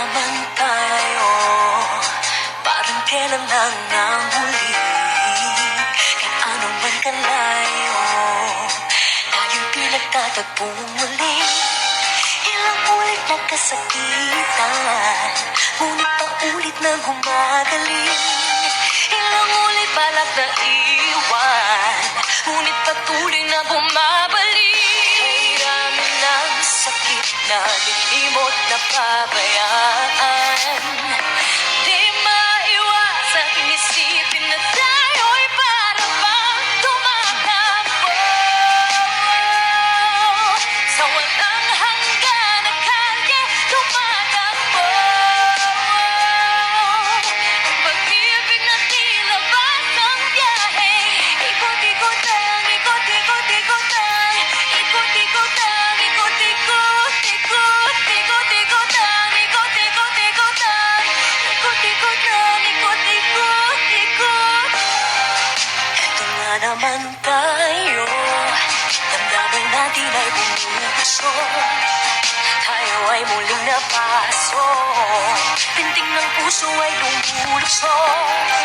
naman tayo, parang kailan lang ang huli. Gaano man kalayo, tayong pinagtatagpong muli. Ilang ulit nagkasakitan, ngunit paulit na gumagaling. Ilang ulit balak na iwan, ngunit patuloy na bumabalik. Hirami ng sakit na limot na pabayaan. Di maiwasan inisipin na tayo'y para bang tumatakbo sa walang hanggan na kalye, tumatakbo. Ang pag-ibig na tila batang biyahe, ikot-ikot lang, ikot-ikot-ikot lang, ikot-ikot lang, ikot-ikot, ikot, ikot-ikot lang, ikot-ikot-ikot lang, ikot-ikot lang, ikot-ikot, ikot. Eto nga naman tayo, damdamin natin ay bumubusog, tayo ay muling napaso, pintig ng puso ay lumulusok.